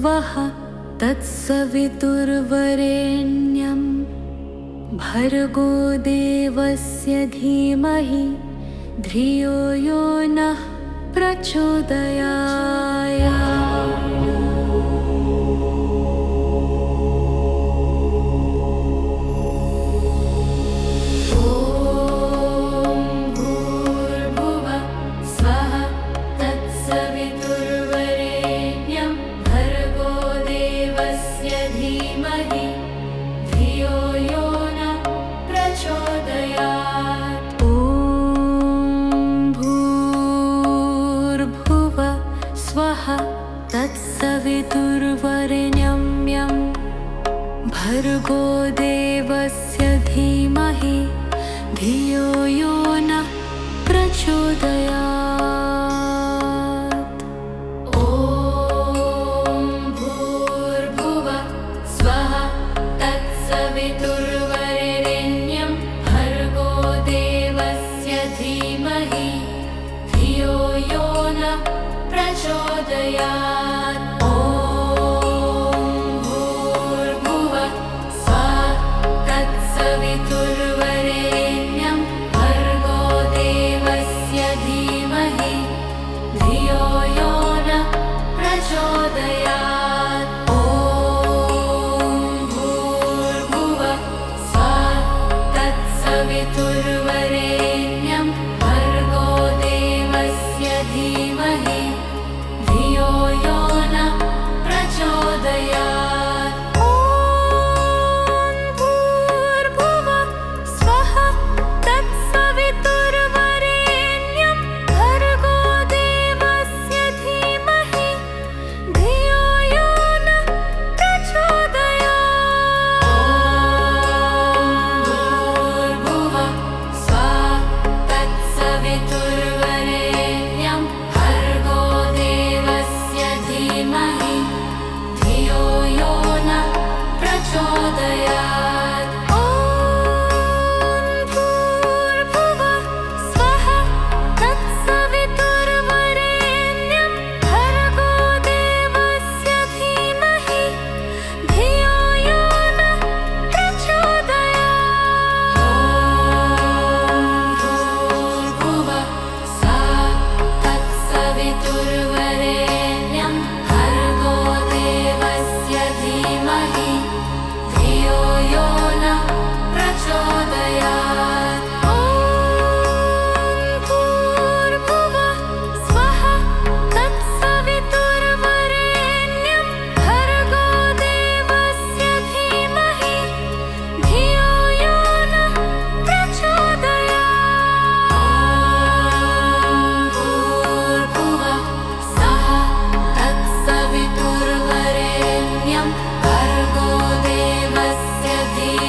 स्वः तत्सवितुर्वरेण्यं भर्गो देवस्य धीमहि धियो यो नः प्रचोदयात्। तत्सवितुर्वरेण्यं भर्गो देवस्य धीमहि धियो यो नः प्रचोदयात्। ॐ भूर्भुवः स्वः तत्सवितुर्वरेण्यं भर्गो देवस्य धीमहि धियो यो नः प्रचोदयात्।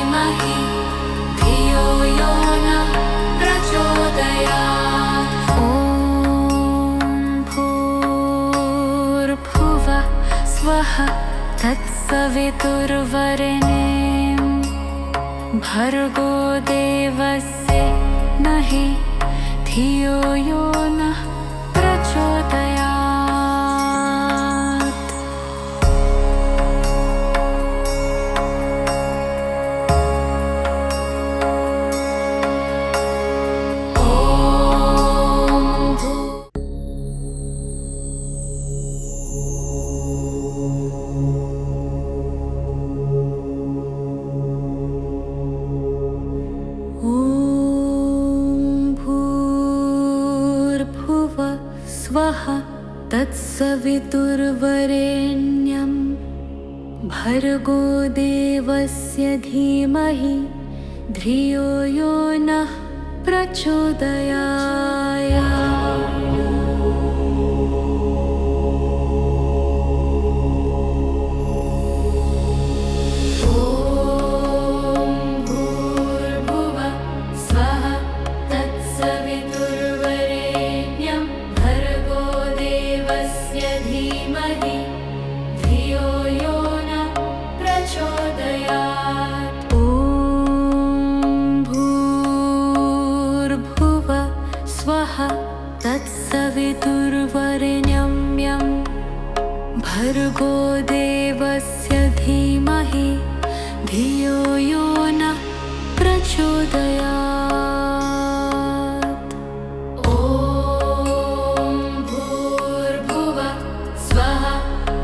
तत्सवितुर्वरेण्यं भर्गो देवस्य नहि धियो यो नः प्रचोदयात्। स्वः तत्सवितुर्वरेण्यं भर्गो देवस्य धीमहि धियो यो नः प्रचोदयात्। स्वः भर्गो देवस्य धीमहि धियो यो नः प्रचोदयात्। ॐ भूर्भुवः स्वः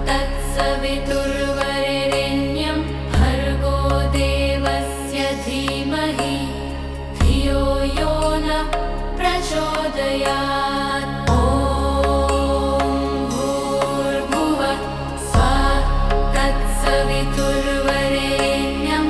तत्सवितुर्वरेण्यं भर्गो देवस्य धीमहि धियो यो नः प्रचोदयात्। तत्सवितुर्वरेण्यं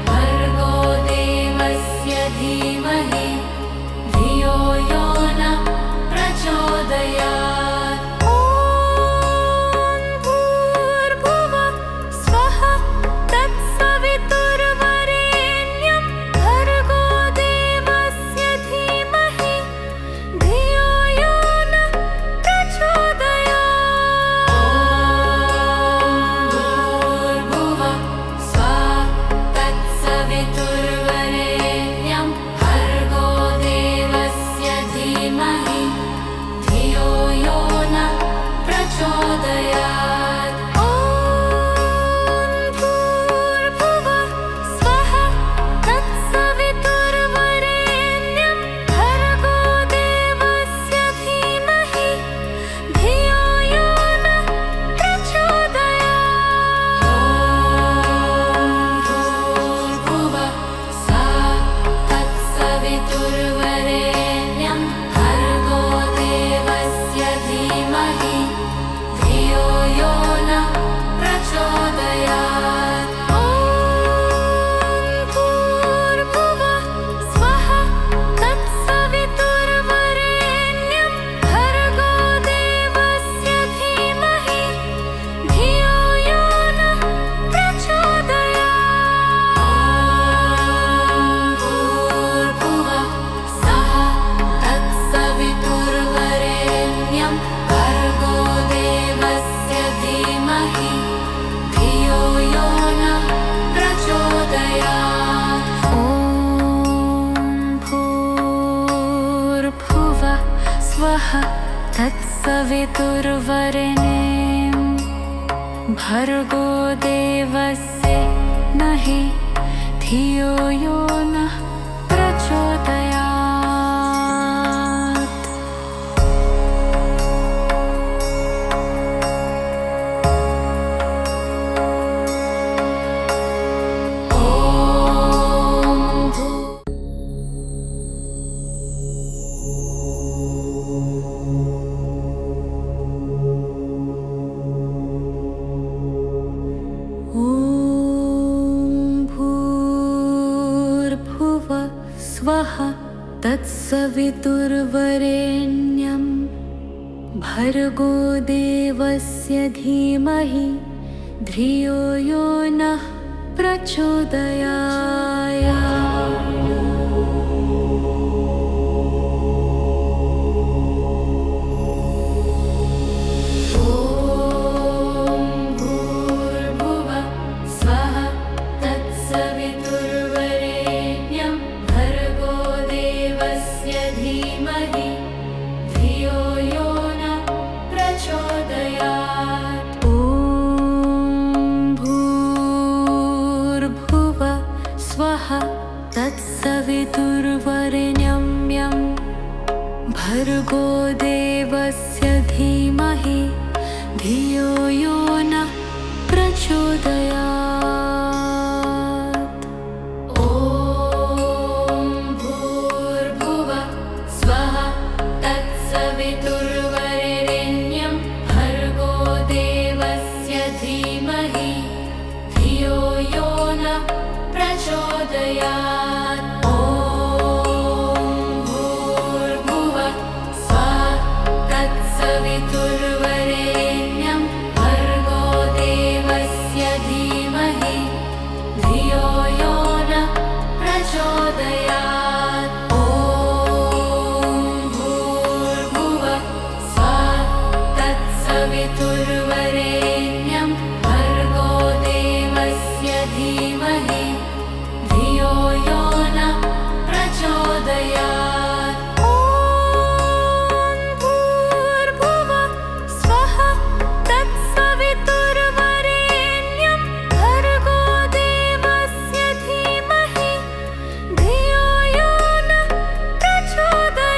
भर्गो देवस्य नहि धियो यो नः प्रचोदयात्। स्वः तत्सवितुर्वरेण्यं भर्गो देवस्य धीमहि धियो यो नः प्रचोदयात्। तत्सवितुर्वरेण्यं भर्गो देवस्य धीमहि धियो यो नः प्रचोदयात्। ॐ भूर्भुवः स्वः तत्सवितुर्वरेण्यं भर्गो देवस्य धीमहि धियो यो नः प्रचोदयात्। तत्सवितुर्वरेण्यं भर्गो देवस्य धीमहि तत्सवितुर्वरेण्यं भर्गो देवस्य धीमहि धियो यो नः प्रचोदयात्। ॐ भूर्भुवः स्वः तत्सवितुर्वरेण्यं भर्गो देवस्य धीमहि धियो यो नः प्रचोदयात्।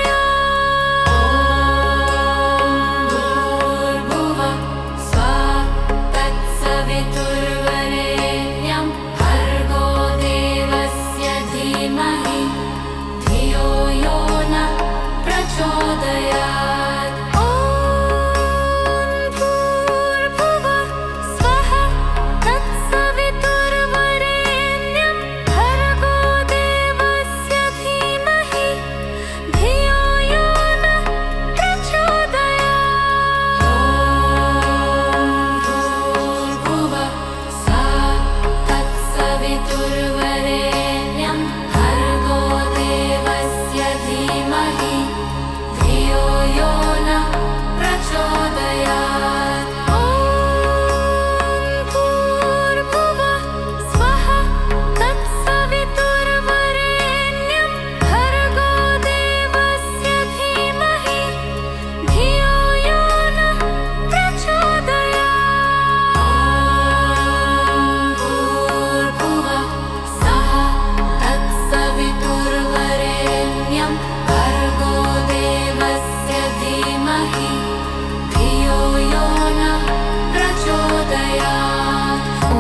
भूर्भुवः स्वः तत्सवितुर्वरेण्यं भर्गो देवस्य धीमहि धियो यो नः प्रचोदयात्। ॐ भूर्भुवः स्वः तत्सवितुर्वरेण्यं भर्गो देवस्य धीमहि धियो यो नः प्रचोदयात्। भूर्भुवः स्वः तत्सवितुर्वरेण्यं भर्गो देवस्य धीमहि धियो यो नः प्रचोदयात्। ॐ भूर्भुवः स्वः तत्सवितुर्वरेण्यं भर्गो देवस्य धीमहि धियो यो नः प्रचोदयात्। भूर्भुवः स्वः तत्सवितुर्वरेण्यं भर्गो देवस्य धीमहि धियो यो नः प्रचोदयात्। ॐ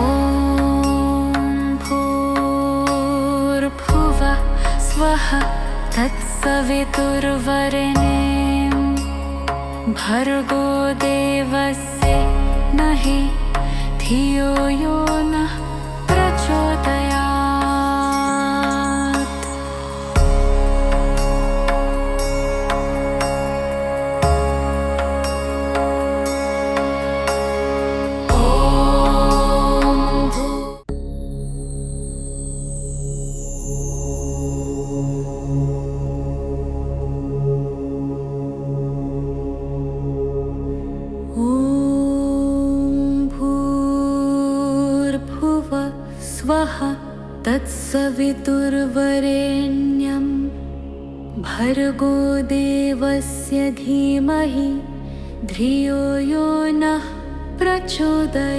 भूर्भुवः स्वः तत्सवितुर्वरेण्यं भर्गो देवस्य नहि धियो यो नः प्रचोदयात्। ॐ भूर्भुवः स्वः तत्सवितुर्वरेण्यं भर्गो देवस्य धीमहि धियो यो नः प्रचोदयात्।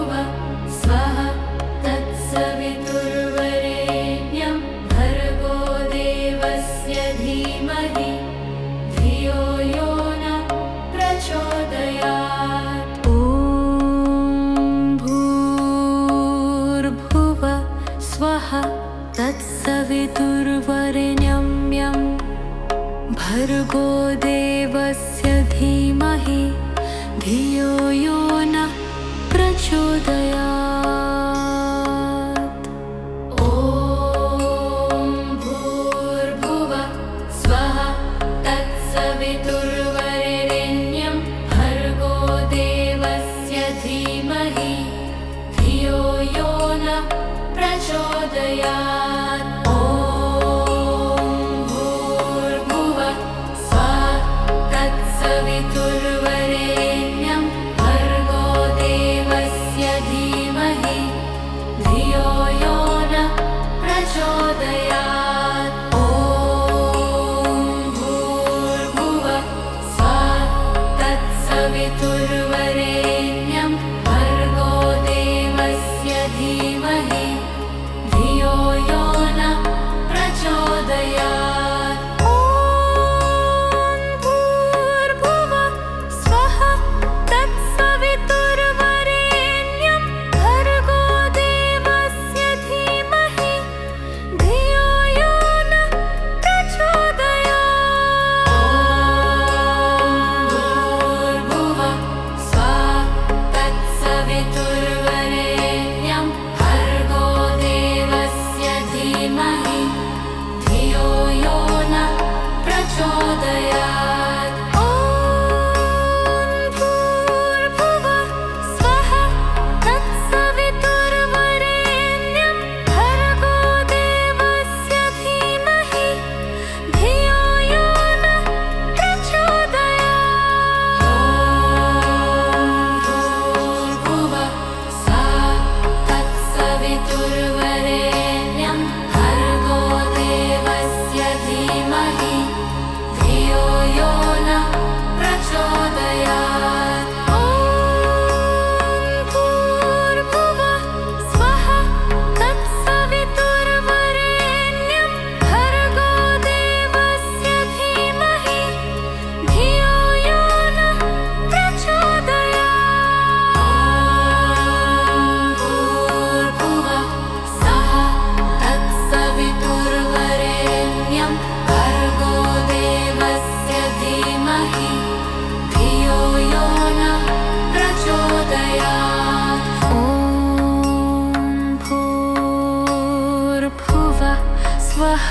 भूर्भुवः स्वः तत्सवितुर्वरेण्यं भर्गो देवस्य धीमहि धियो यो नः प्रचोदयात्। ॐ भूर्भुवः स्वः तत्सवितुर्वरेण्यं भर्गो देवस्य धीमहि धियो यो नः प्रचोदयात्। ॐ भूर्भुवः स्वः तत्सवितुर्वरेण्यं भर्गो देवस्य धीमहि धियो यो नः प्रचोदयात्। ॐ भूर्भुवः स्वः तत्सवितुर्वरेण्यं भर्गो देवस्य धीमहि धियो यो नः प्रचोदयात्। ॐ भूर्भुवः स्वः तत्सवितुर्वरेण्यं भर्गो देवस्य धीमहि धियो यो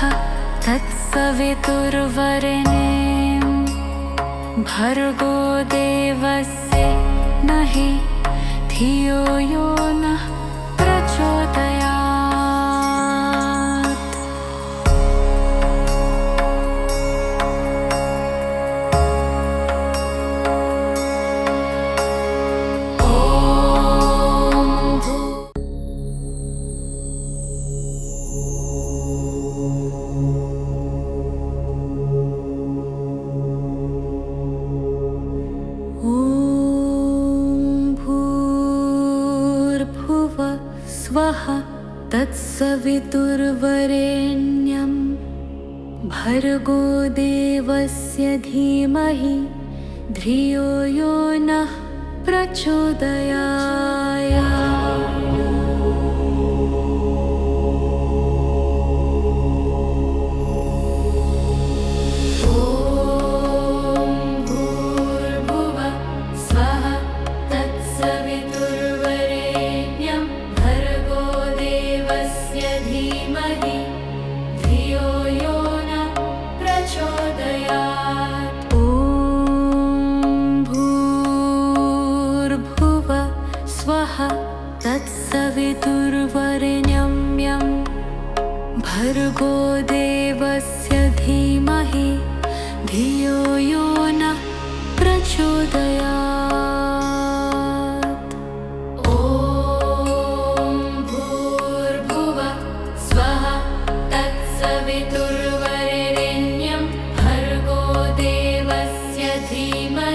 तत्सवितुर्वरेण्यं भर्गो देवस्य नहि धियो यो नः प्रचोदयात्। तत्सवितुर्वरेण्यं भर्गो देवस्य धीमहि धियो यो नः प्रचोदयात्। तत्सवितुर्वरेण्यं भर्गो देवस्य धीमहि धियो यो नः प्रचोदयात्। ॐ भूर्भुवः स्वः तत्सवितुर्वरेण्यं भर्गो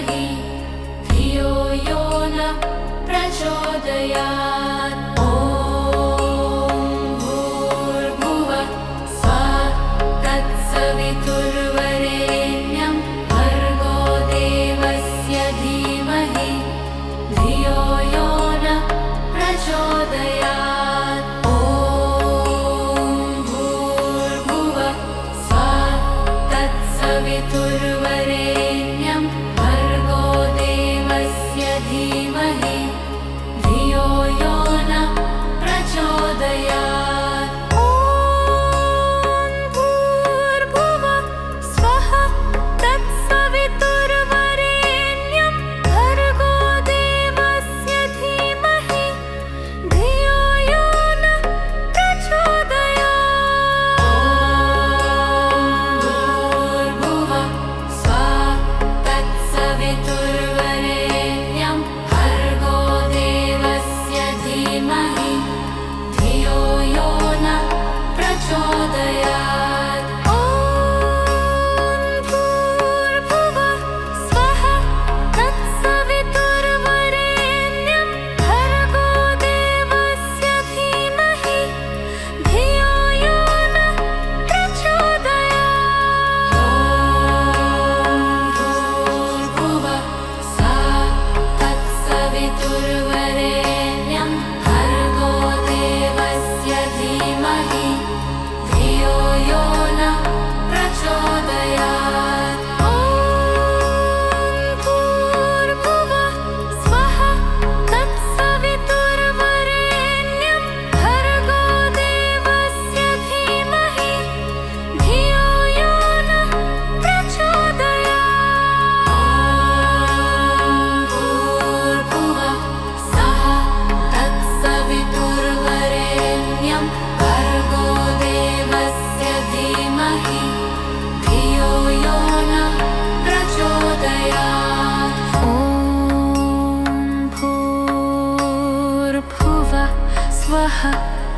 देवस्य धीमहि धियो यो नः प्रचोदयात्।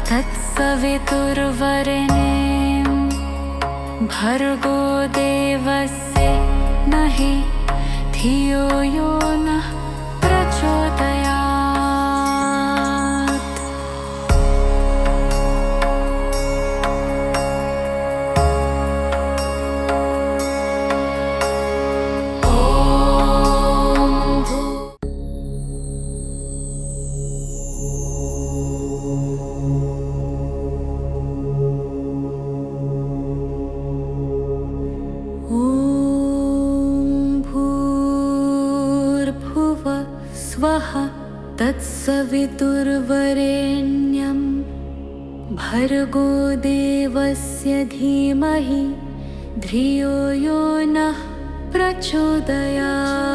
तत्सवितुर्वरेण्यं भर्गो देवस्य नहि धियो यो नः प्रचोदयात्। तत्सवितुर्वरेण्यं भर्गो देवस्य धीमहि धियो यो नः प्रचोदयात्।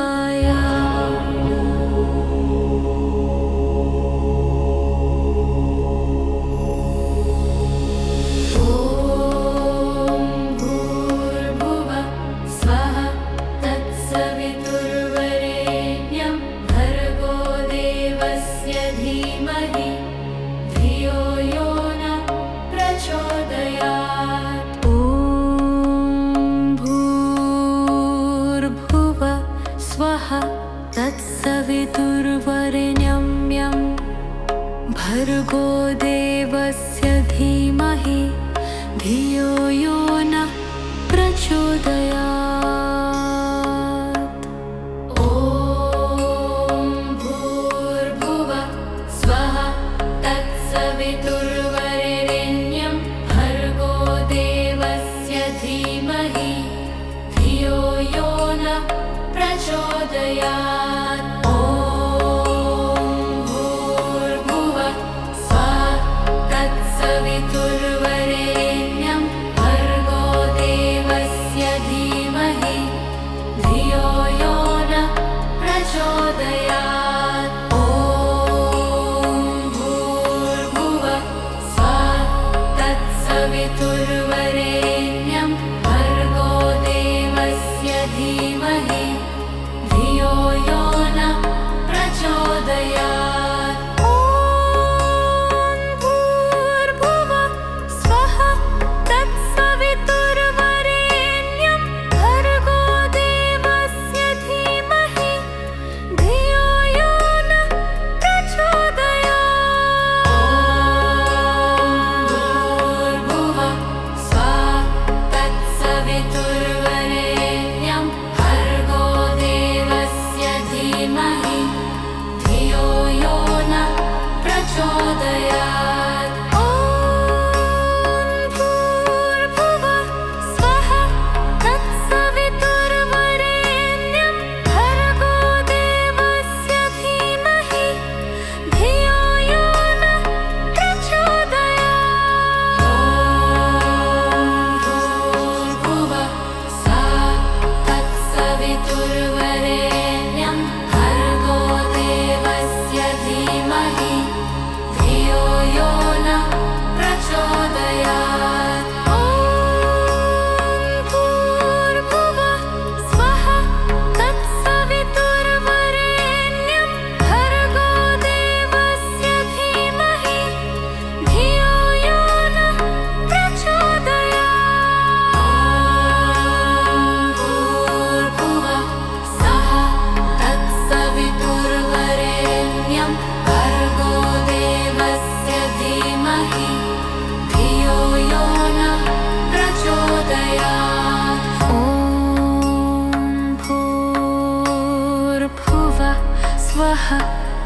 तत्सवितुर्वरेण्यं भर्गो देवस्य धीमहि धियो यो नः प्रचोदयात्। ॐ भूर्भुवः स्वः तत्सवितुर्वरेण्यं भर्गो देवस्य धीमहि धियो यो नः प्रचोदयात्।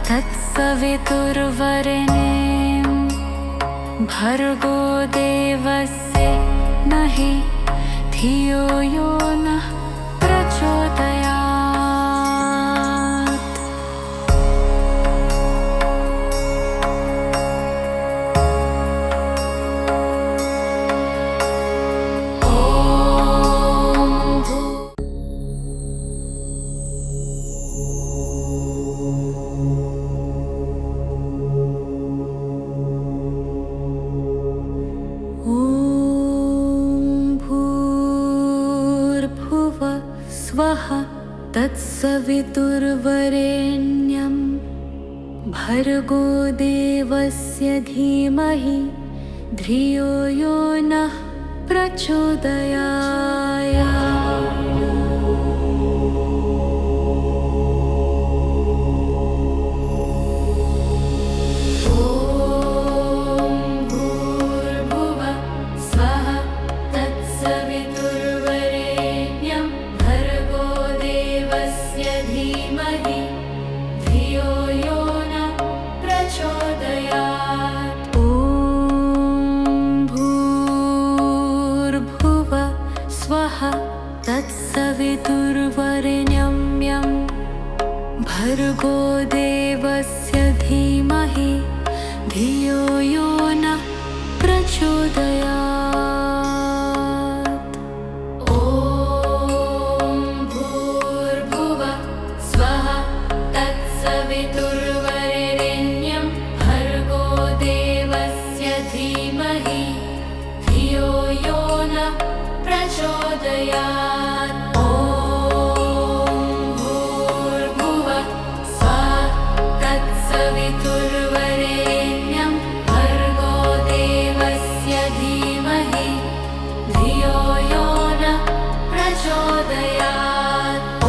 तत्सवितुर्वरेण्यं भर्गो देवस्य नहि धियो यो नः प्रचोदयात्। तत्सवितुर्वरेण्यं भर्गो देवस्य धीमहि धियो यो नः प्रचोदयात्। तत्सवितुर्वरेण्यं भर्गो देवस्य धीमहि धियो यो नः प्रचोदयात्। ॐ भूर्भुवः स्वः तत्सवितुर्वरेण्यं भर्गो देवस्य धीमहि धियो यो नः प्रचोदयात्। ॐ भूर्भुवः स्वः तत्सवितुर्वरेण्यं भर्गो देवस्य धीमहि धियो यो नः प्रचोदयात्। ॐ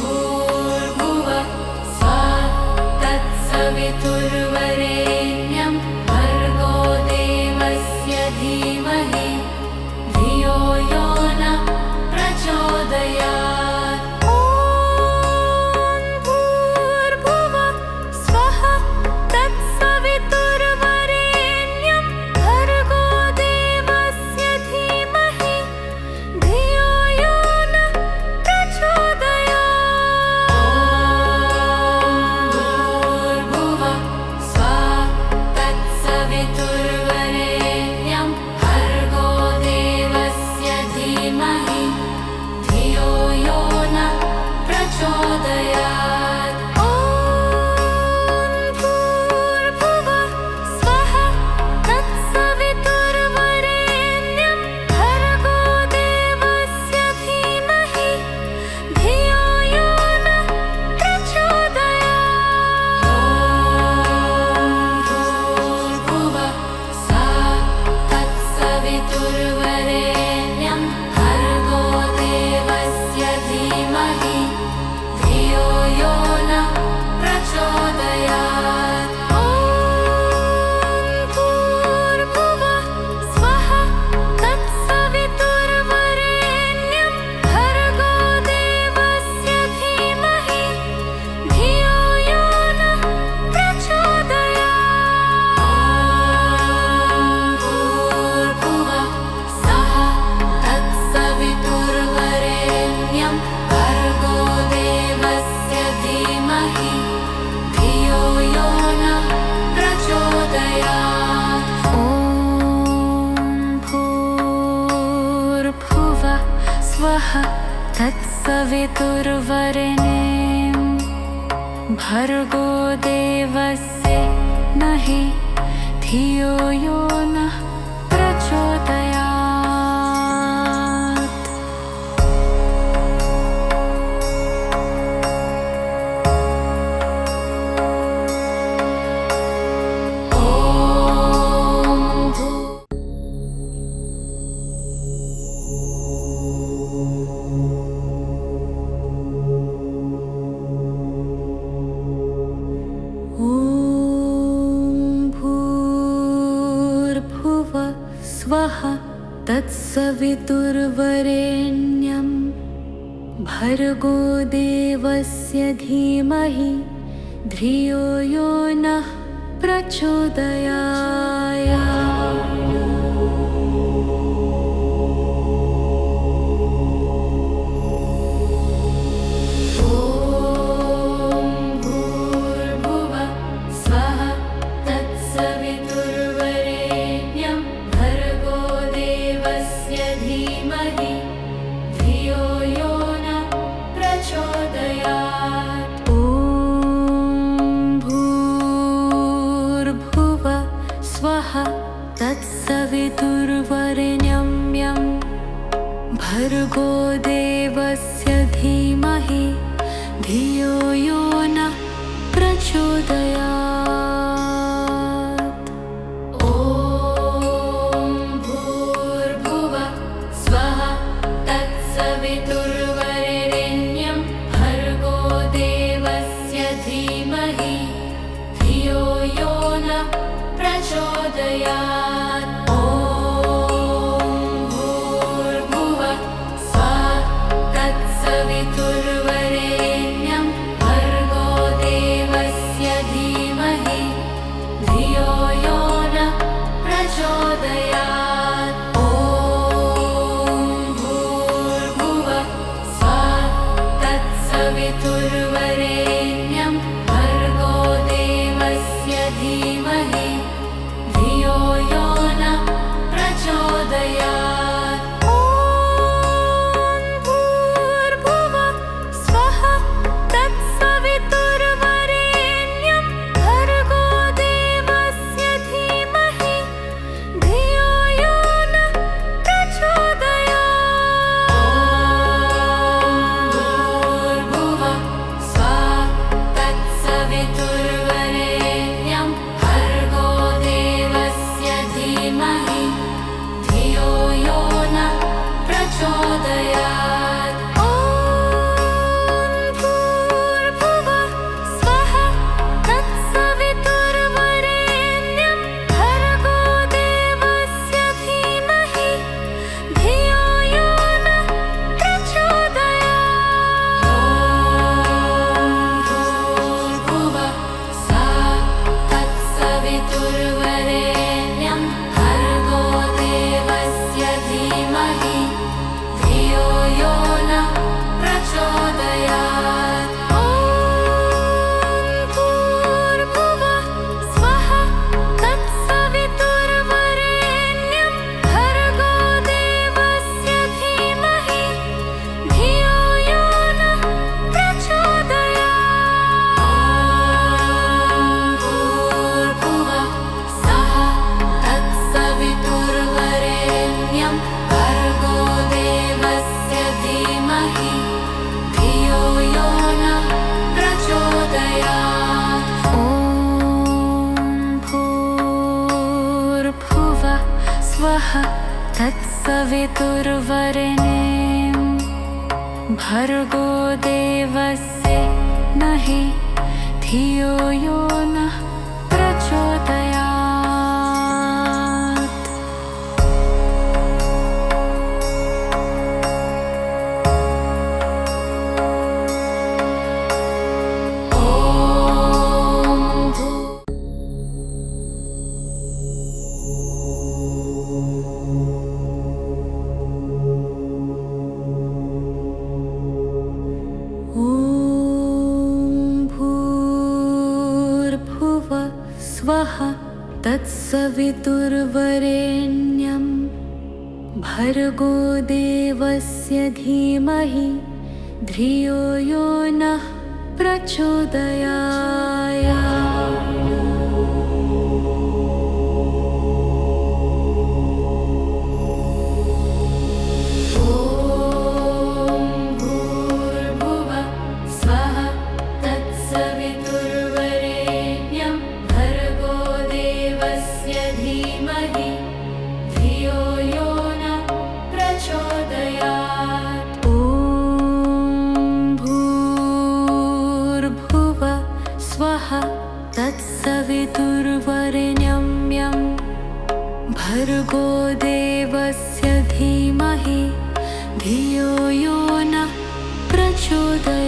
भूर्भुवः स्वः तत्सवितुर्वरेण्यं भर्गो देवस्य धीमहि धियो यो नः प्रचोदयात्। ॐ भूर्भुवः स्वः तत्सवितुर्वरेण्यं भर्गो देवस्य धीमहि धियो यो नः प्रचोदयात्। भूर्भुवः स्वः तत्सवितुर्वरेण्यं भर्गो देवस्य धीमहि धियो यो नः प्रचोदयात्। ॐ भूर्भुवः स्वः तत्सवितुर्वरेण्यं भर्गो देवस्य धीमहि धियो यो नः प्रचोदयात्। ॐ भूर्भुवः स्वः तत्सवितुर्वरेण्यं भर्गो देवस्य धीमहि धियो यो नः प्रचोदयात्। ॐ भूर्भुवः स्वः तत्सवितुर्वरेण्यं भर्गो देवस्य धीमहि धियो यो नः प्रचोदयात्। भूर्भुवः स्वः तत्सवितुर्वरेण्यं भर्गो देवस्य धीमहि धियो यो नः प्रचोदयात्। ॐ भूर्भुवः स्वः तत्सवितुर्वरेण्यं भर्गो देवस्य नहि धियो यो नः प्रचोदयात्। ॐ भूर्भुवः स्वः तत्सवितुर्वरेण्यं भर्गो देवस्य धीमहि धियो यो नः प्रचोदयात्। भूर्भुवः स्वः तत्सवितुर्वरेण्यं भर्गो देवस्य धीमहि धियो यो नः प्रचोदयात्। ॐ भूर्भुवः स्वः तत्सवितुर्वरेण्यं भर्गो देवस्य धीमहि धियो यो नः प्रचोदयात्। ॐ भूर्भुवः स्वः तत्सवितुर्वरेण्यं भर्गो देवस्य धीमहि धियो यो नः प्रचोदयात्। ॐ भूर्भुवः स्वः तत्सवितुर्वरेण्यं भर्गो देवस्य धीमहि धियो यो नः प्रचोदयात्। ॐ भूर्भुवः स्वः तत्सवितुर्वरेण्यं भर्गो देवस्य धीमहि धियो तत्सवितुर्वरेण्यं भर्गो देवस्य धीमहि धियो यो नः प्रचोदयात्। ॐ भूर्भुवः स्वः तत्सवितुर्वरेण्यं भर्गो देवस्य धीमहि धियो यो नः प्रचोदयात्। भूर्भुवः स्वः तत्सवितुर्वरेण्यं भर्गो देवस्य धीमहि धियो यो नः प्रचोदयात्। ॐ भूर्भुवः स्वः तत्सवितुर्वरेण्यं भर्गो देवस्य नहि धियो यो नः प्रचोदयात्। ॐ भूर्भुवः स्वः तत्सवितुर्वरेण्यं भर्गो देवस्य धीमहि धियो यो नः प्रचोदयात्। भूर्भुवः स्वः तत्सवितुर्वरेण्यं भर्गो देवस्य धीमहि धियो यो नः प्रचोदयात्। ॐ भूर्भुवः स्वः तत्सवितुर्वरेण्यं भर्गो देवस्य धीमहि धियो यो नः प्रचोदयात्।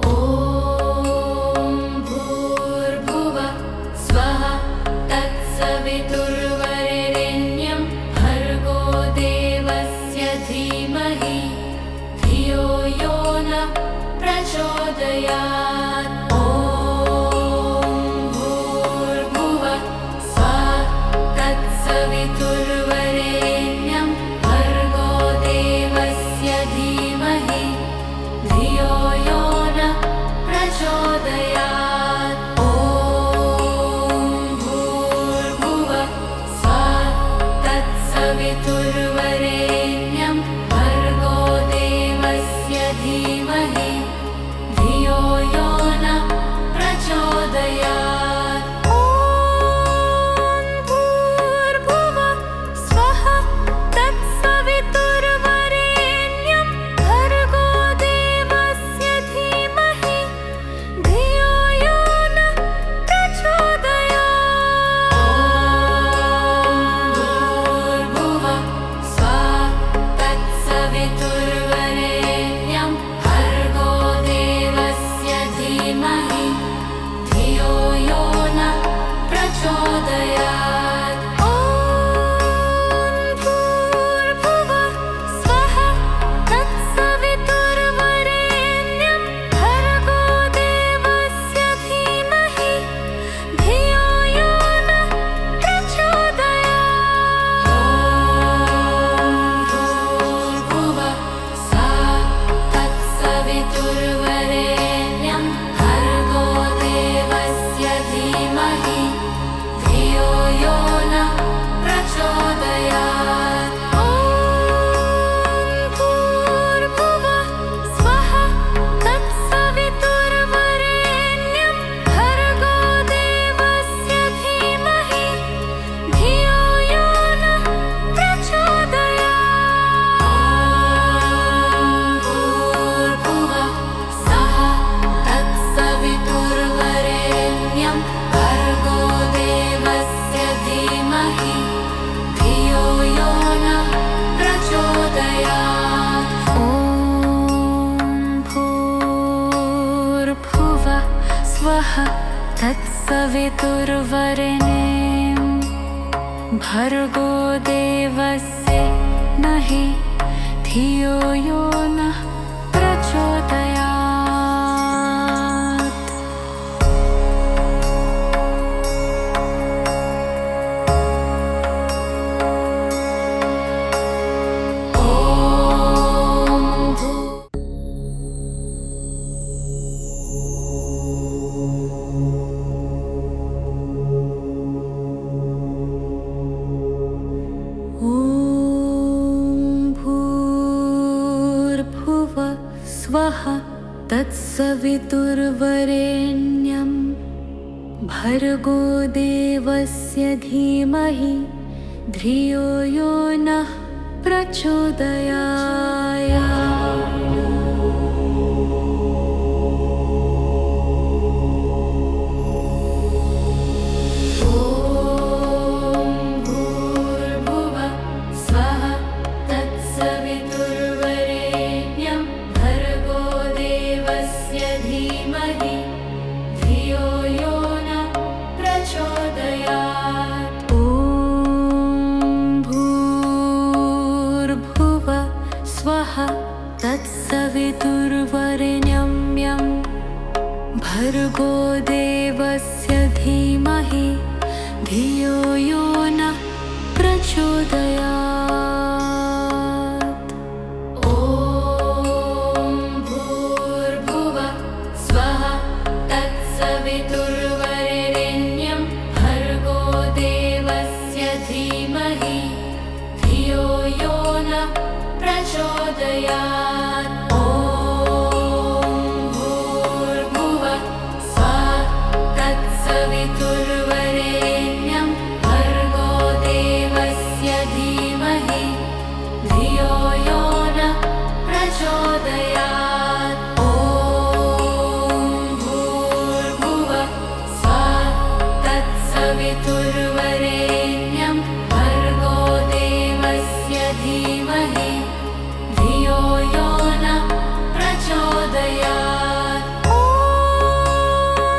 ॐ भूर्भुवः स्वः तत्सवितुर्वरेण्यं भर्गो देवस्य धीमहि धियो यो नः प्रचोदयात्। ॐ भूर्भुवः स्वः तत्सवितुर्वरेण्यं भर्गो देवस्य धीमहि धियो यो नः प्रचोदयात्। ॐ भूर्भुवः स्वः तत्सवितुर्वरेण्यं भर्गो देवस्य धीमहि धियो यो नः प्रचोदयात्। ॐ भूर्भुवः स्वः तत्सवितुर्वरेण्यं भर्गो देवस्य धीमहि धियो यो नः प्रचोदयात्। भूर्भुवः स्वः तत्सवितुर्वरेण्यं भर्गो देवस्य धीमहि धियो यो नः प्रचोदयात्। ॐ भूर्भुवः स्वः तत्सवितुर्वरेण्यं भर्गो देवस्य धीमहि धियो यो नः प्रचोदयात्। भूर्भुवः स्वः तत्सवितुर्वरेण्यं भर्गो देवस्य धीमहि धियो यो नः प्रचोदयात्। ॐ भूर्भुवः स्वः तत्सवितुर्वरेण्यं भर्गो देवस्य धीमहि धियो यो नः प्रचोदयात्। भूर्भुवः स्वः तत्सवितुर्वरेण्यं भर्गो देवस्य धीमहि धियो यो नः प्रचोदयात्। ॐ भूर्भुवः स्वः तत्सवितुर्वरेण्यं भर्गो देवस्य नहि धियो यो नः प्रचोदयात्। तत्सवितुर्वरेण्यं भर्गो देवस्य धीमहि धियो यो नः प्रचोदयात्। तत्सवितुर्वरेण्यं भर्गो देवस्य धीमहि धियो यो नः प्रचोदयात्। ॐ भूर्भुवः स्वः तत्सवितुर्वरेण्यं भर्गो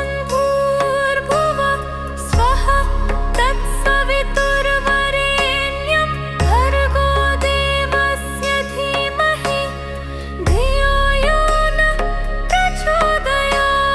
देवस्य धीमहि धियो यो नः प्रचोदयात्।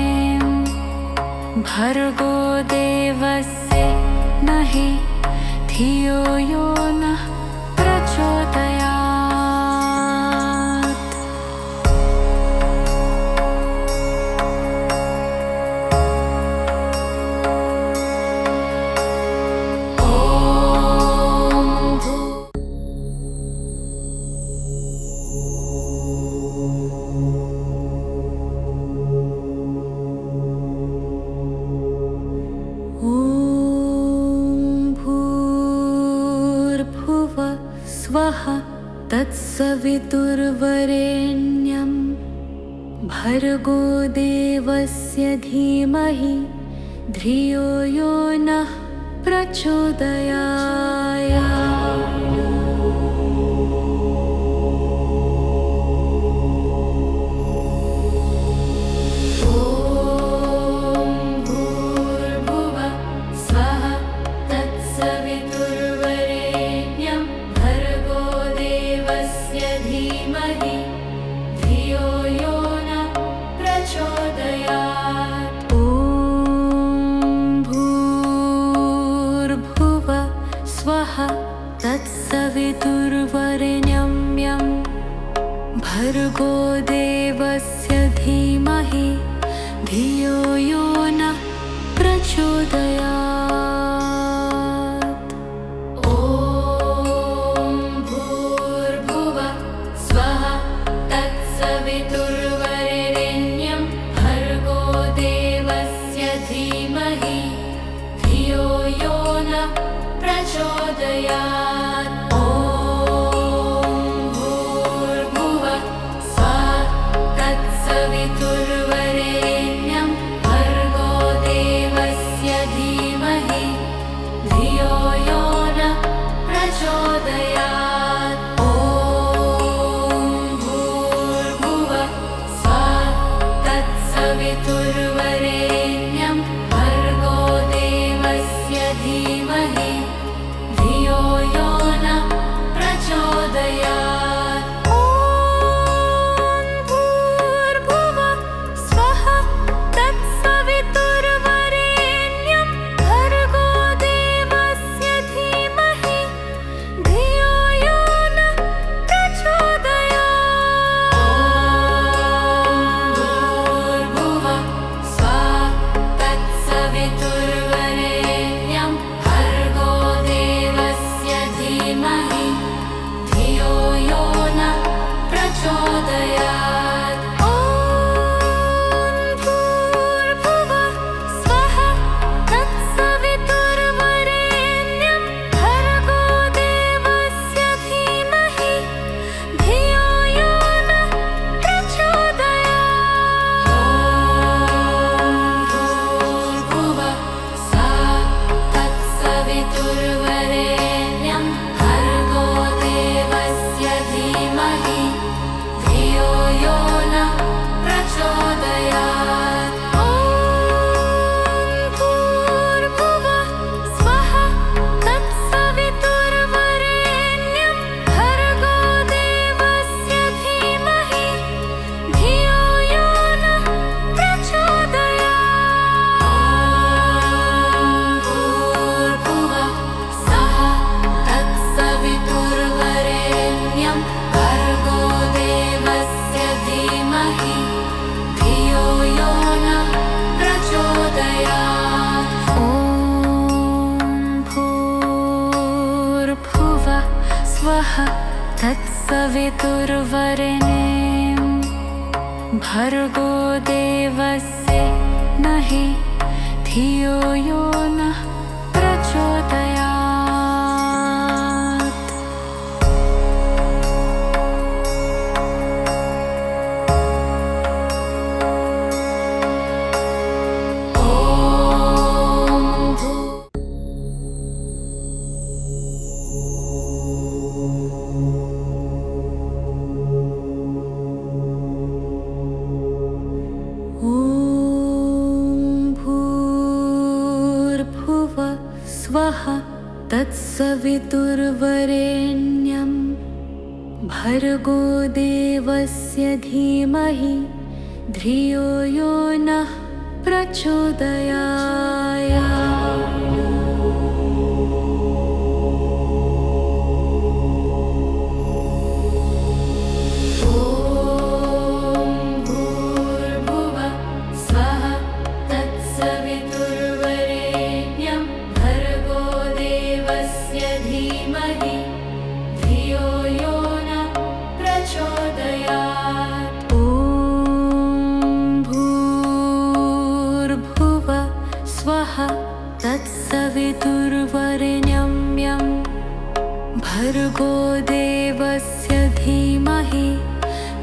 तत्सवितुर्वरेण्यं भर्गो देवस्य नहि धियो यो नः प्रचोदयात्। तत्सवितुर्वरेण्यं भर्गो देवस्य धीमहि धियो यो नः प्रचोदयात्। तत्सवितुर्वरेण्यं भर्गो देवस्य धीमहि धियो यो नः प्रचोदयात्। ॐ भूर्भुवः स्वः तत्सवितुर्वरेण्यं भर्गो देवस्य धीमहि धियो यो नः प्रचोदयात्। तत्सवितुर्वरेण्यं भर्गो देवस्य नहि धियो यो नः प्रचोदयात्। तत्सवितुर्वरेण्यं भर्गो देवस्य धीमहि धियो यो नः प्रचोदयात्। तत्सवितुर्वरेण्यं भर्गो देवस्य धीमहि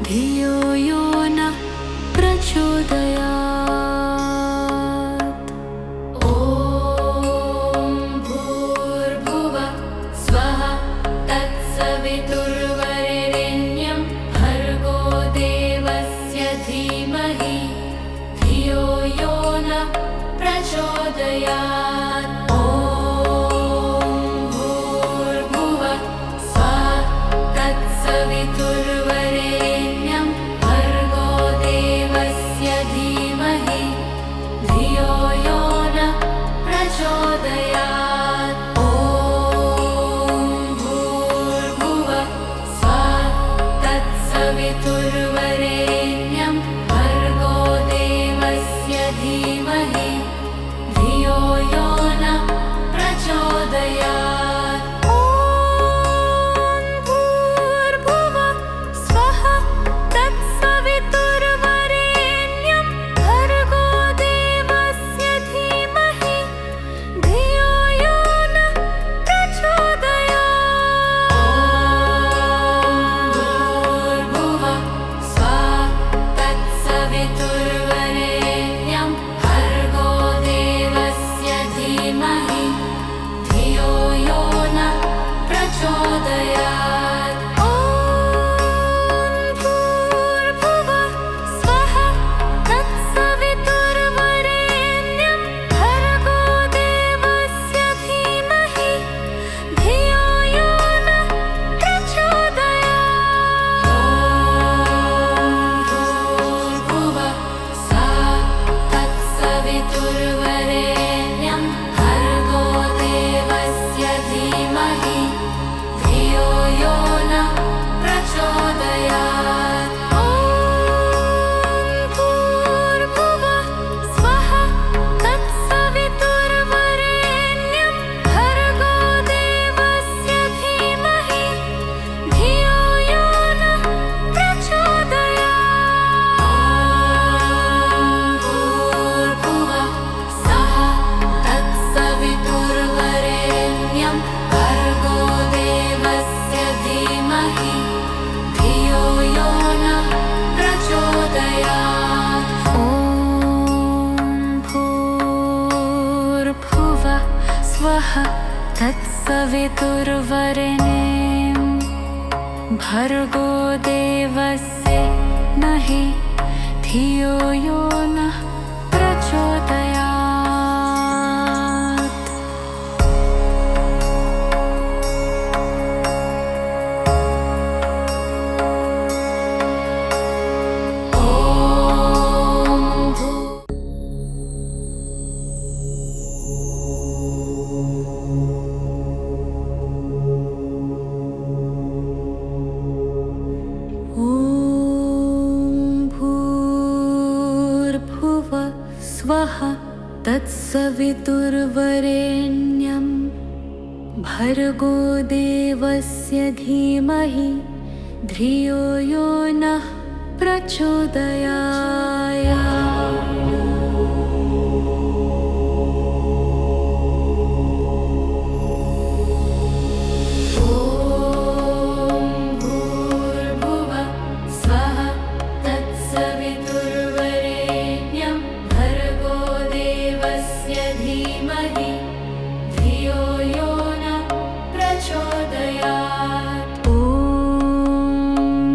धियो यो नः प्रचोदयात्। ॐ प्रचोदयात्। ॐ भूर्भुवः स्वः तत्सवितुर्वरेण्यं भर्गो देवस्य धीमहि धियो यो नः प्रचोदयात्। ॐ भूर्भुवः स्वः तत्सवितुर्वरेण्यं भर्गो देवस्य धीमहि धियो यो नः प्रचोदयात्। ॐ भूर्भुवः स्वः तत्सवितुर्वरेण्यं भर्गो देवस्य धीमहि धियो यो नः प्रचोदयात्। भूर्भुवः स्वः तत्सवितुर्वरेण्यं भर्गो देवस्य धीमहि धियो यो नः प्रचोदयात्। ॐ भूर्भुवः स्वः तत्सवितुर्वरेण्यं भर्गो देवस्य धीमहि धियो यो नः प्रचोदयात्। भूर्भुवः स्वः तत्सवितुर्वरेण्यं भर्गो देवस्य धीमहि धियो यो नः प्रचोदयात्। ॐ भूर्भुवः स्वः तत्सवितुर्वरेण्यं भर्गो देवस्य धीमहि धियो यो नः प्रचोदयात्। भूर्भुवः स्वः तत्सवितुर्वरेण्यं भर्गो देवस्य धीमहि धियो यो नः प्रचोदयात्। ॐ भूर्भुवः स्वः तत्सवितुर्वरेण्यं भर्गो देवस्य नहि धियो यो नः प्रचोदयात्। ॐ भू ॐ भूर्भुवः स्वः तत्सवितुर्वरेण्यं भर्गो देवस्य धीमहि धियो यो नः प्रचोदयात्। ॐ भूर्भुवः स्वः तत्सवितुर्वरेण्यं भर्गो देवस्य धीमहि धियो यो नः प्रचोदयात्। ॐ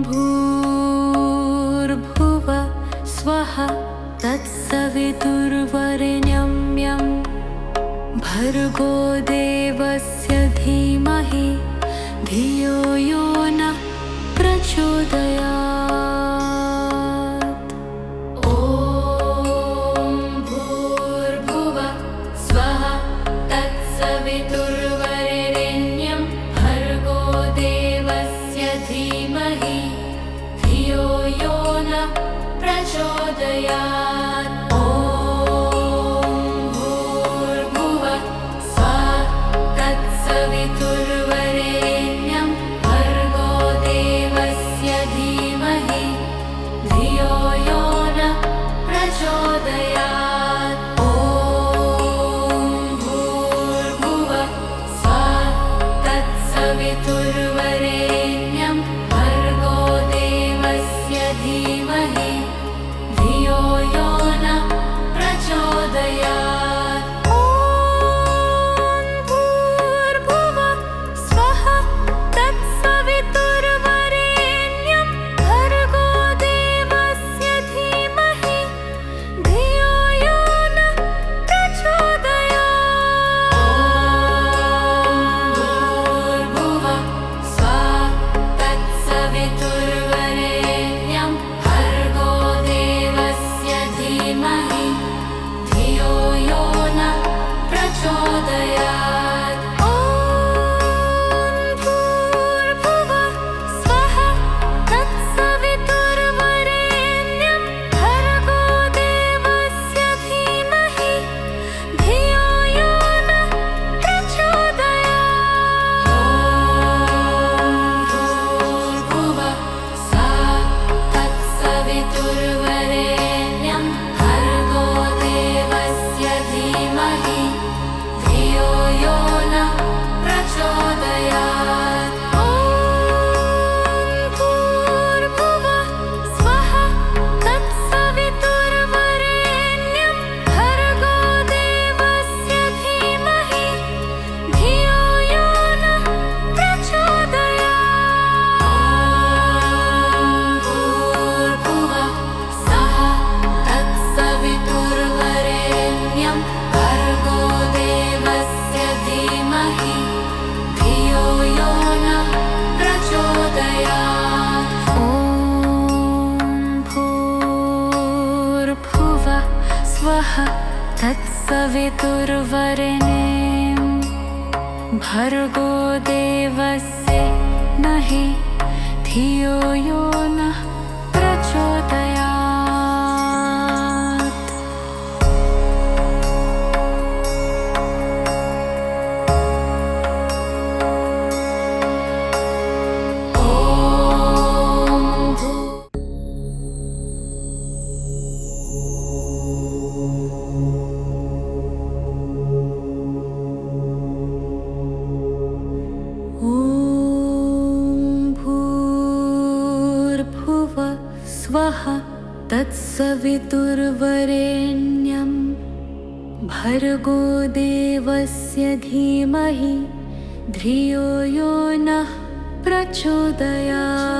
भूर्भुवः स्वः तत्सवितुर्वरेण्यं भर्गो देवस्य धीमहि धियो यो नः प्रचोदयात्। ॐ भूर्भुवः स्वः तत्सवितुर्वरेण्यं भर्गो देवस्य धीमहि धियो यो नः प्रचोदयात्। ॐ भूर्भुवः स्वः तत्सवितुर्वरेण्यं भर्गो देवस्य धीमहि तत्सवितुर्वरेण्यं भर्गो देवस्य नहि धियो यो नः प्रचोदयात्। तत्सवितुर्वरेण्यं भर्गो देवस्य धीमहि धियो यो नः प्रचोदयात्।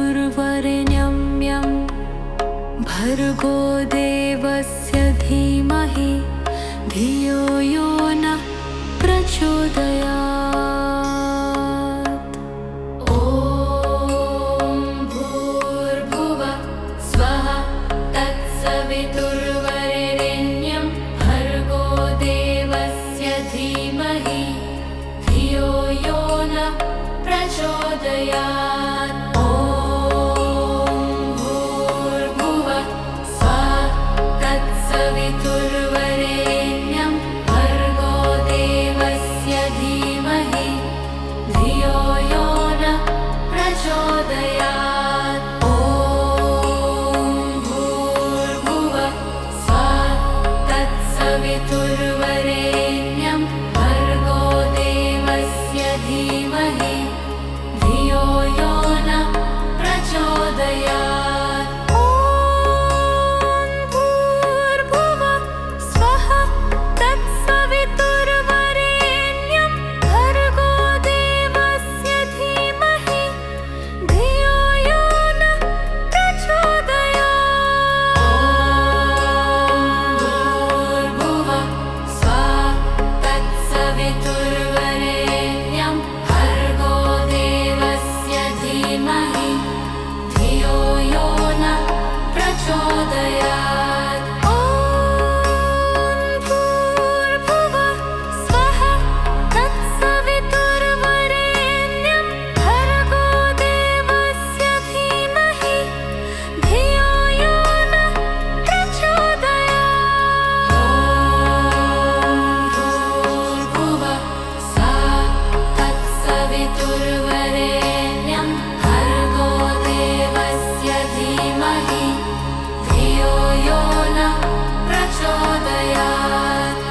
तत्सवितुर्वरेण्यं भर्गो देवस्य धीमहि धियो यो नः प्रचोदयात्। ॐ भूर्भुवः स्वः तत्सवितुर्वरेण्यं भर्गो देवस्य धीमहि धियो यो नः प्रचोदयात्।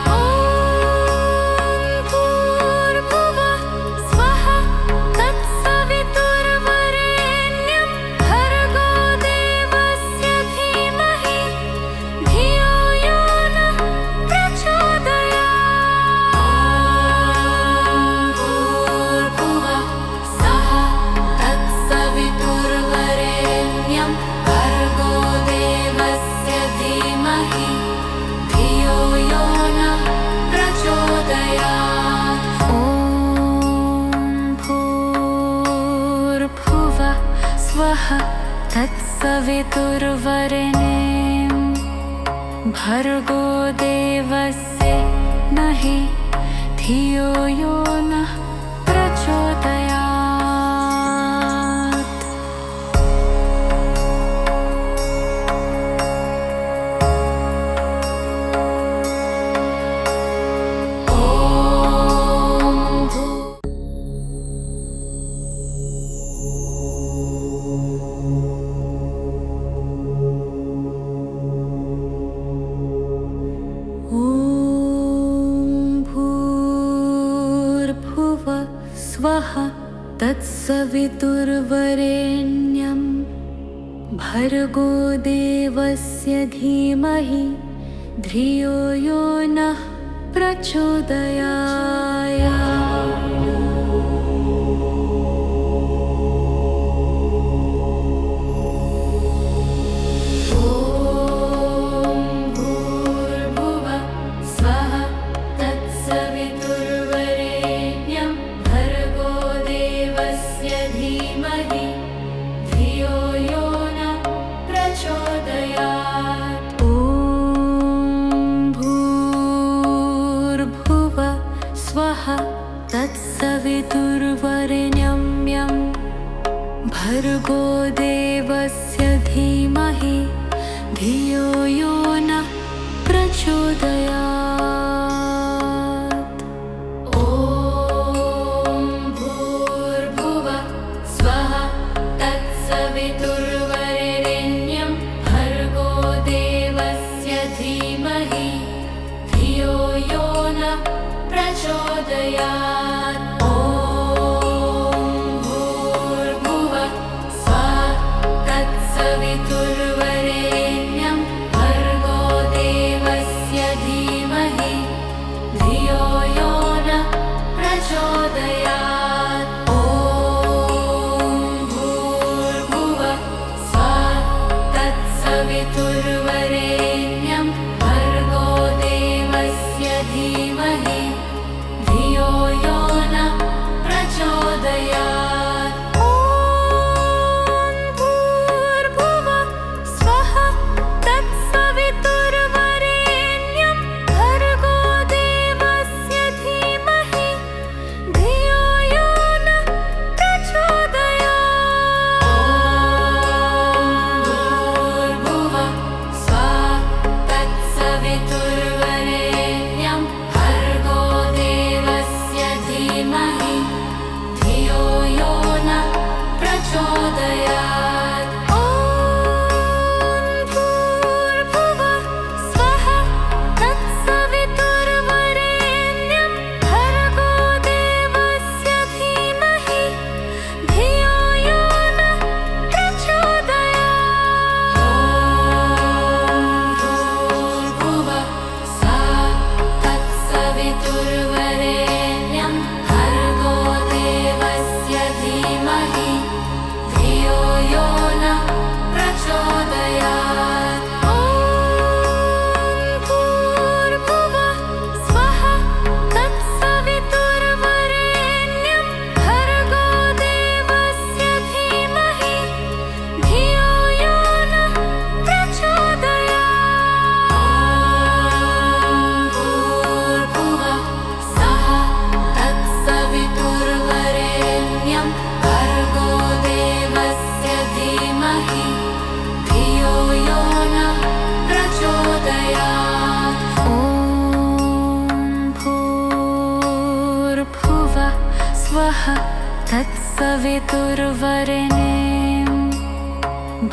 तत्सवितुर्वरेण्यं भर्गो देवस्य नहि धियो यो नः प्रचोदयात्। तत्सवितुर्वरेण्यं भर्गो देवस्य धीमहि धियो यो नः प्रचोदयात्। तत्सवितुर्वरेण्यं भर्गो देवस्य धीमहि धियो यो नः प्रचोदयात्। ॐ भूर्भुवः स्वः तत्सवितुर्वरेण्यं भर्गो देवस्य धीमहि धियो यो नः प्रचोदयात्। तत्सवितुर्वरेण्यं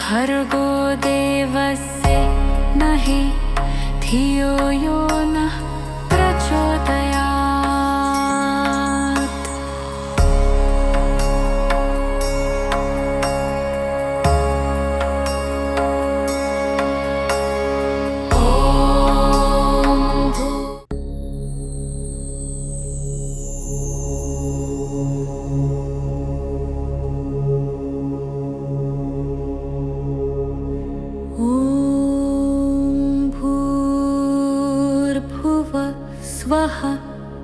भर्गो देवस्य नहि धियो यो नः प्रचोदयात्।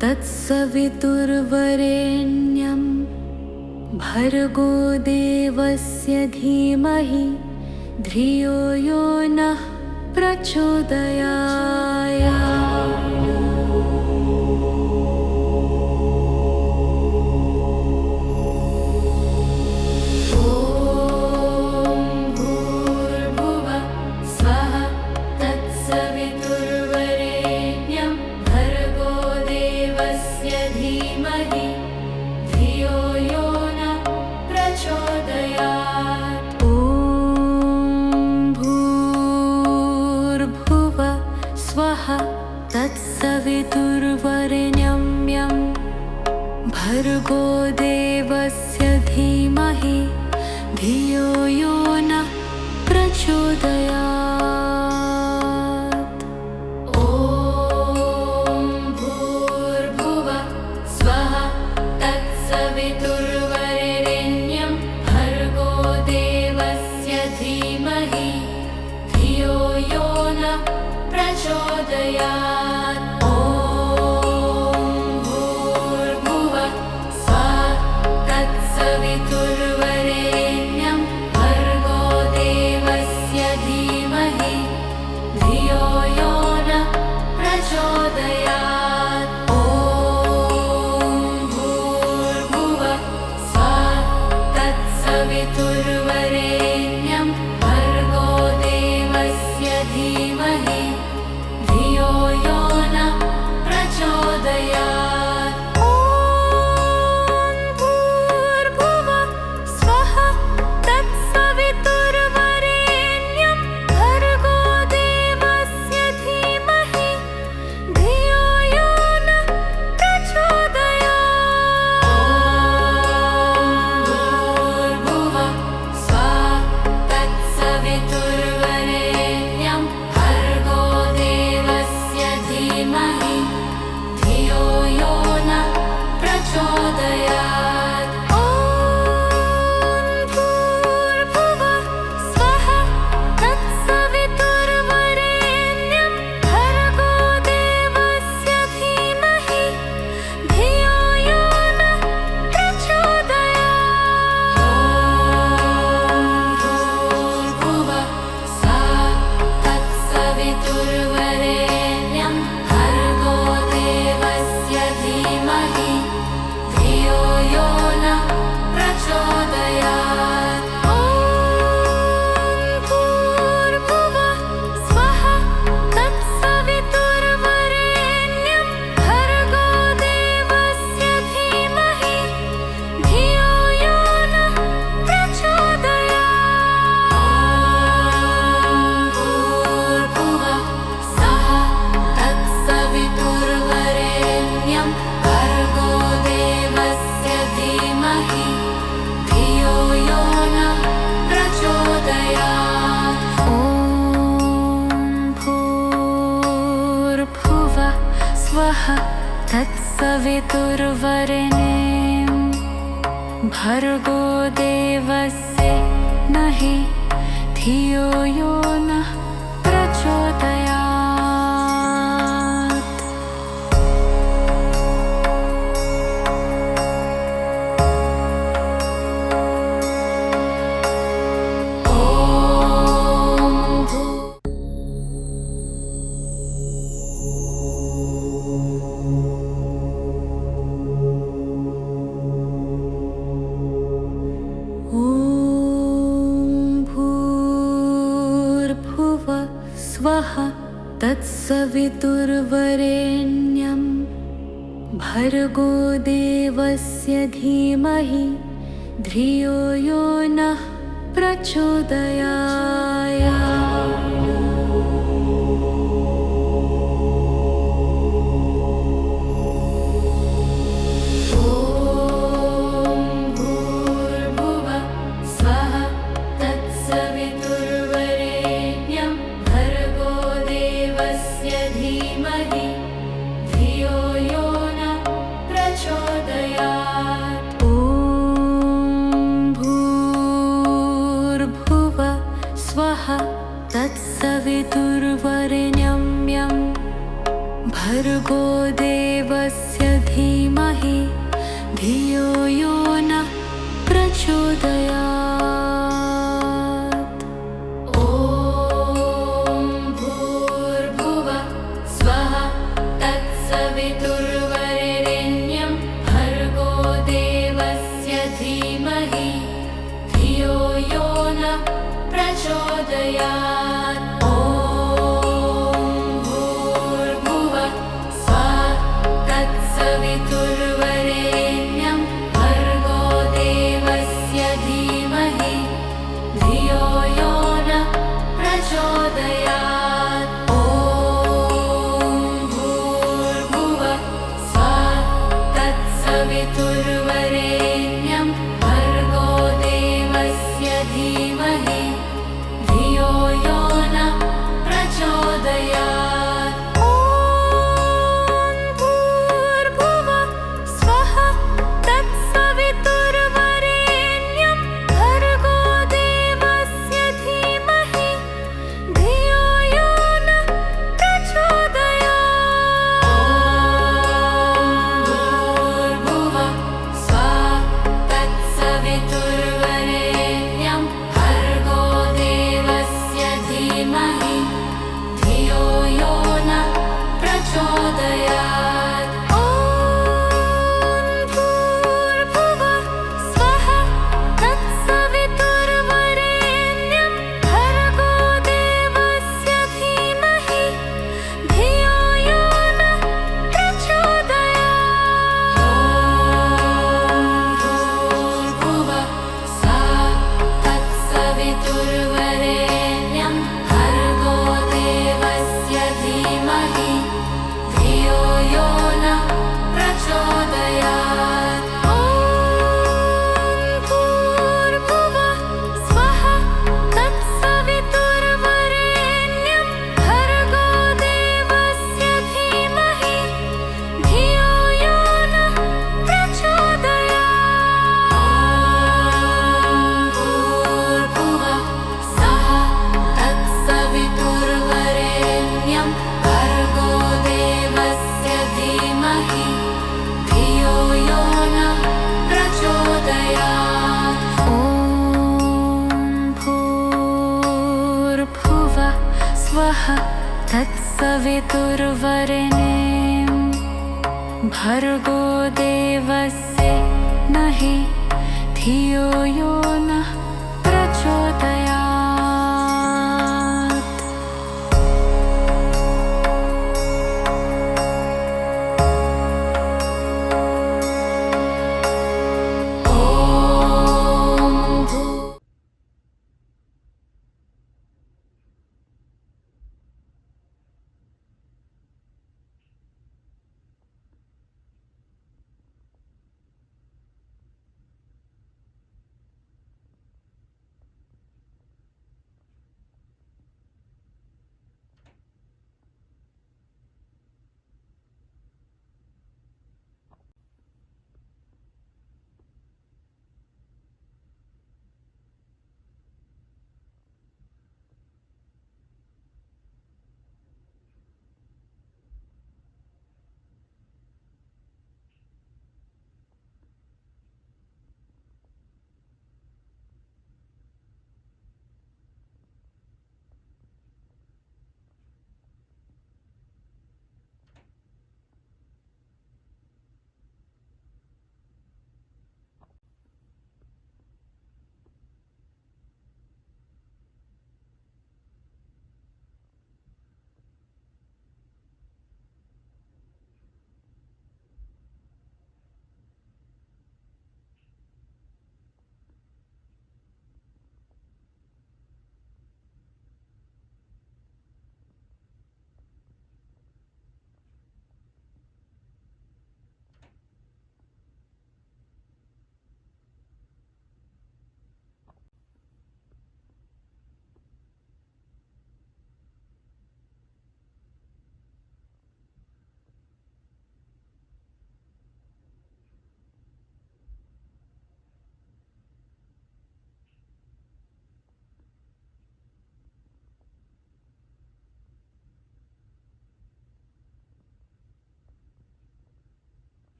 तत्सवितुर्वरेण्यं भर्गो देवस्य धीमहि धियो यो नः प्रचोदयात्। तत्सवितुर्वरेण्यं भर्गो देवस्य धीमहि धियो यो नः प्रचोदयात्। ॐ धीमहि धियो यो नः प्रचोदयात्। ॐ भूर्भुवः स्वः तत्सवितुर्वरेण्यं भर्गो देवस्य धीमहि धियो यो नः प्रचोदयात्। ॐ भूर्भुवः स्वः तत्सवितुर्वरेण्यं भर्गो देवस्य धीमहि धियो यो नः प्रचोदयात्। ॐ भूर्भुवः स्वः तत्सवितुर्वरेण्यं भर्गो देवस्य धीमहि धियो यो नः प्रचोदयात्। भूर्भुवः स्वः तत्सवितुर्वरेण्यं भर्गो देवस्य धीमहि धियो यो नः प्रचोदयात्। ॐ भूर्भुवः स्वः तत्सवितुर्वरेण्यं भर्गो देवस्य नहि धियो यो नः प्रचोदयात्। ॐ भू ॐ भूर्भुवः स्वः तत्सवितुर्वरेण्यं भर्गो देवस्य धीमहि धियो यो नः प्रचोदयात्। ॐ भूर्भुवः स्वः तत्सवितुर्वरेण्यं भर्गो देवस्य धीमहि धियो यो नः प्रचोदयात्। ॐ भूर्भुवः स्वः तत्सवितुर्वरेण्यं भर्गो देवस्य धीमहि धियो यो नः प्रचोदयात्। ॐ भूर्भुवः स्वः तत्सवितुर्वरेण्यं भर्गो देवस्य धीमहि धियो यो नः प्रचोदयात्। ॐ भूर्भुवः स्वः तत्सवितुर्वरेण्यं भर्गो देवस्य धीमहि धियो यो नः प्रचोदयात्। ॐ भूर्भुवः सवितुर्वरेण्यं भर्गो देवस्य नहि धियो यो नः